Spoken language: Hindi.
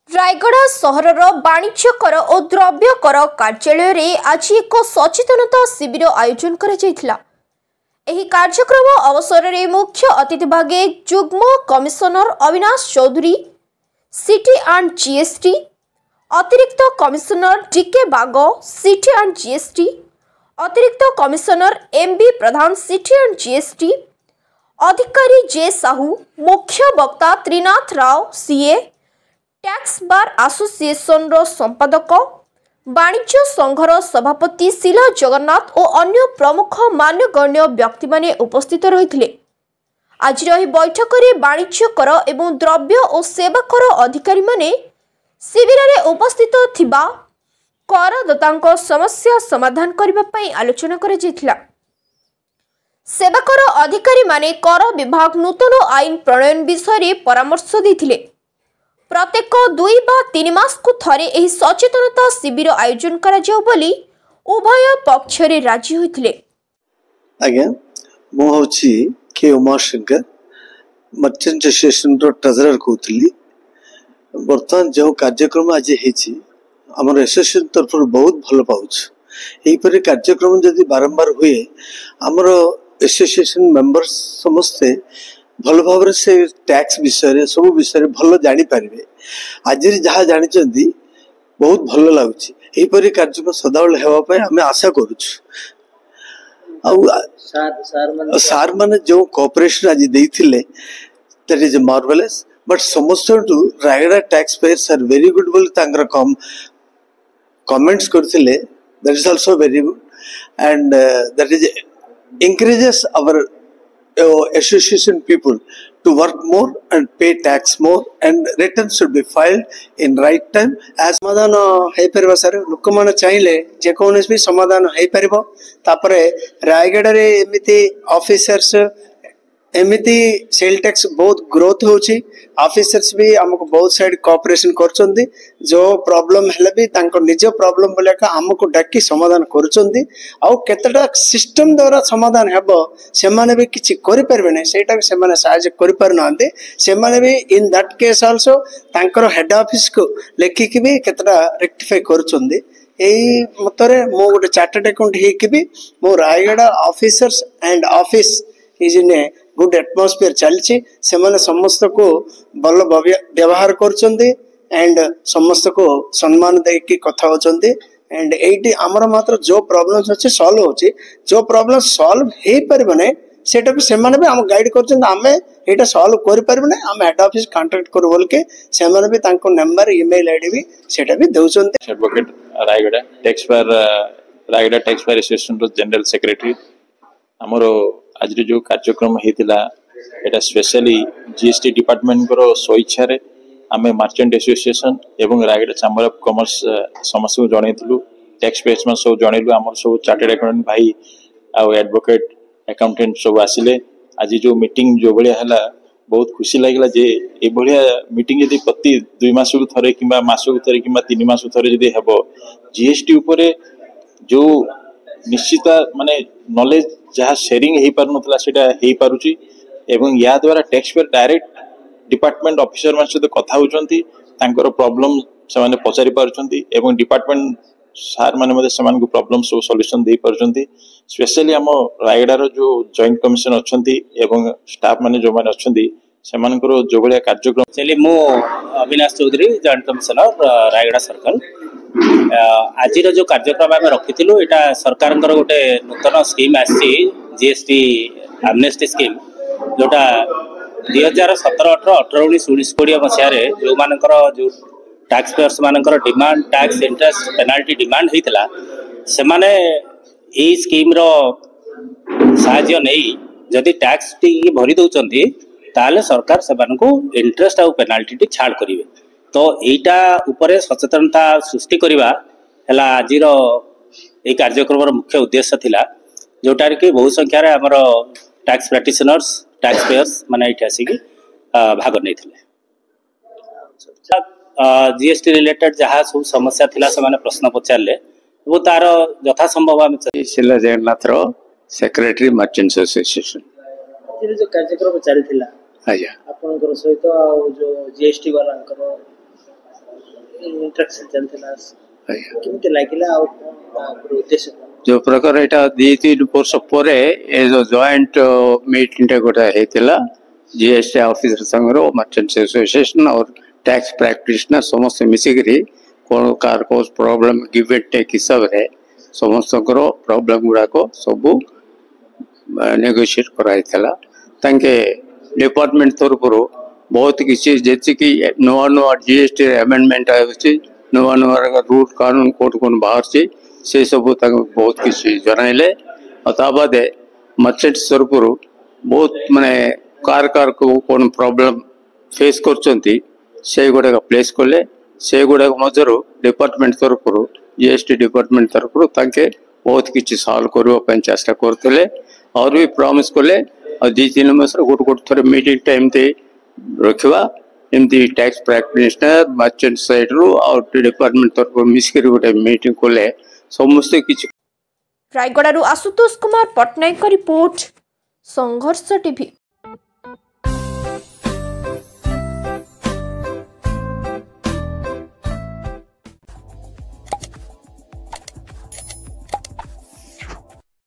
रायगढ़ सहरर वाणिज्य कर और द्रव्य कर कार्यालय रे आज एक सचेतनता शिविर आयोजन करा जायथिला। एही कार्यक्रम अवसर में मुख्य अतिथि भागे जुग्म commissioner Avinash Chaudhary CT and GST, अतिरिक्त commissioner DK Bag CT and GST, अतिरिक्त commissioner MB Pradhan CT and GST, अधिकारी जे साहू, मुख्य वक्ता Trinath Rao CA, tax bar association रो संपादक, वाणिज्य संघर सभापति शिला जगन्नाथ और अन्य प्रमुख मान्यगण्य व्यक्ति माने उपस्थित रही। आज बैठक में वाणिज्य कर एवं द्रव्य और सेवा कर अधिकारी माने शिविर में उपस्थित थिबा करदाता समस्या समाधान करने आलोचना करा जायथिला। सेवा कर अधिकारी माने कर विभाग नूतन आईन प्रणयन विषय परामर्श देथिले। प्रत्येक 2 वा 3 मास को थरे एही सचेतनता शिविर आयोजन करा जाऊ बोली उभय पक्ष रे राजी होइथिले। आज्ञा मो होछि के उमाशंकर मर्चेंट एसोसिएशन रो ट्रेजरर कहउतली। वर्तमान जो कार्यक्रम आज हेछि हमर एसोसिएशन तरफ बहुत भलो पाउछ। एही परे कार्यक्रम जदि बारंबार हुए हमर एसोसिएशन मेंबर्स समस्ते भल भाव से टैक्स विषय सब विषय भल जानी पारे। आज जहाँ जानी बहुत भल लगुच। यहीपरि कार्यक्रम सदाबले हेवाई आम आशा करुँ। सार माने जो कोऑपरेशन आज देथिले दैट इज मार्वेलस। बट समस्त Rayagada tax payers are very good बोली तांकर कमेंट्स करथिले। That is also very good and that is encourages our association people to work more and pay tax more and returns should be filed in right time as समाधान है परबा। सर लोक मान चाहिले जे कोनस भी समाधान है परबो। तापरे रायगढ़ रे एमिति ऑफिसर्स एमिति सेल टैक्स बहुत ग्रोथ होची। ऑफिसर्स भी हमको बहुत साइड कोऑपरेशन करचंदी। जो प्रॉब्लम हेले भी तांको निज प्रॉब्लम बोले का हमको डाकी समाधान करचंदी। आ केतटा सिस्टम द्वारा समाधान हेबो से माने भी किछि करि परबे नै सेटा भी से माने सहायता करि पर नांते। से माने भी इन दैट केस आल्सो तांकर हेड ऑफिस को लेखि कि भी केतटा रेक्टिफाई करचंदी। एई मतरे मो गोटे चार्टर्ड अकाउंट हे कि भी मो Raigarh officers and office is in a good atmosphere चलछि। से माने समस्त को भल व्यवहार करचंदी एंड समस्त को सम्मान दे की कथा होचंदी। एंड एटी हमर मात्र जो प्रॉब्लम्स अछि सॉल्व होछि। जो प्रॉब्लम सॉल्व हे परबे नै सेटा भी से माने भी हम गाइड करचंदी। हमें एटा सॉल्व करि परबे नै हम हेड ऑफिस कांटेक्ट कर बोल के से माने भी तांको नंबर ईमेल आईडी भी सेटा भी देउचंदी। Advocate Rayagada tax bar association रो जनरल सेक्रेटरी हमरो आज जो कार्यक्रम होता है स्पेशली जीएसटी डिपार्टमेंट स्वेच्छा आम मर्चेंट एसोसिएशन एवं रायगढ़ चैम्बर ऑफ कॉमर्स समस्त को जनइलु। टैक्स पेयर्स में सब जनइलु। आम सब चार्टर्ड अकाउंटेंट भाई आउ एडवोकेट अकाउंटेंट सब आसिले। आज जो मीटिंग जो भाया है बहुत खुशी लगे जे ये भाया मीटिंग यदि प्रति 2 मास को थे कि मास को थे कि 3 मास को थे जब हम जीएसटी उपरे जो निश्चित माने नॉलेज जहाँ शेयरिंग हो पार नथला सेटा हो पारुची एवं या द्वारा tax payer direct department officer मान सहित कथा होचंती। तांकर प्रॉब्लम से माने पचारि पारुचंती एवं डिपार्टमेंट सार माने मते समान को प्रॉब्लम सब सॉल्यूशन दे पारुचंती। स्पेशली हम रायगढ़ जो जॉइंट कमिशन अच्छी एवं स्टाफ माने जो माने अच्छी सेमानकर जो भाया कार्यक्रम चलिए मो Avinash Chaudhary joint commissioner Raigarh circle. आज जो कार्यक्रम आम रखी यहाँ सरकार गोटे नूतन स्कीम आसी जीएसटी एमनेस्टी स्कीम जोटा 2017-18 18-19 19-20 मसीह जो मानकर जो टैक्स पेयर्स मानकर demand tax interest penalty demand होता से माने यही स्कीम रो साहाय्य नहीं जदि टैक्स टी भरी दौरान ताले सरकार से इंटरेस्ट आउ पेनाल्टी टी छाड़ करेंगे। तो यहीटा उपरे सचेतनता सृष्टि करवा है आज ये कार्यक्रम मुख्य उद्देश्य थिला जोटा कि बहु संख्यार आमर टैक्स प्रैक्टिशनर्स टैक्स पेयर्स माने ये आसिक भाग नहीं थे। जीएसटी रिलेटेड जहाँ सब समस्या थिला से माने प्रश्न पचारे वो तार यथा संभव आम शिला जगन्नाथ सेक्रेटरी मर्चेंट्स एसोसिएशन जो कार्यक्रम चलता आज्ञा आपनकर सहित जो जीएसटी वाला इंटरेक्शन चलता केमती लागिला आ उद्देश्य जो प्रकार एटा 2-3 वर्ष पर ए जो जॉइंट मीटिंग गोटे होता जीएसटी ऑफिसर संघ मर्चेंट्स एसोसिएशन और टैक्स प्रैक्टिशनर समस्त मिसिकी कौन कार को प्रॉब्लम गिव एंड टेक हिसाब से समस्त प्रॉब्लम गुड़ाक सब नेगोशिएट कराइला तांके डिपार्टमेंट तरफ बहुत किसी जी नुआ नुआ जीएसटी अमेंडमेंट आसी नुआ नुआ रूल कानून कोड कौन बाहर से सब बहुत किसी जनइले और मर्चेंट तरफ बहुत माने कार कार को कौन प्रॉब्लम फेस कर गुड़ाक प्लेस कले से गुड़ाक मध्य डिपार्टमेंट तरफ जीएसटी डिपार्टमेंट तरफ तांके बहुत किसी सॉल्व करने चेष्टा करते और भी प्रॉमिस कले और 2-3 मास गोटे गोटे थोड़े मीटिंग टाइम रखा एमती टैक्स प्रैक्टिशनर मर्चेंट साइड रू और डिपार्टमेंट तरफ मिसिक गोटे मीटिंग कले समस्ते किसी रायगड़ा आशुतोष कुमार पट्टनायक रिपोर्ट संघर्ष टीवी।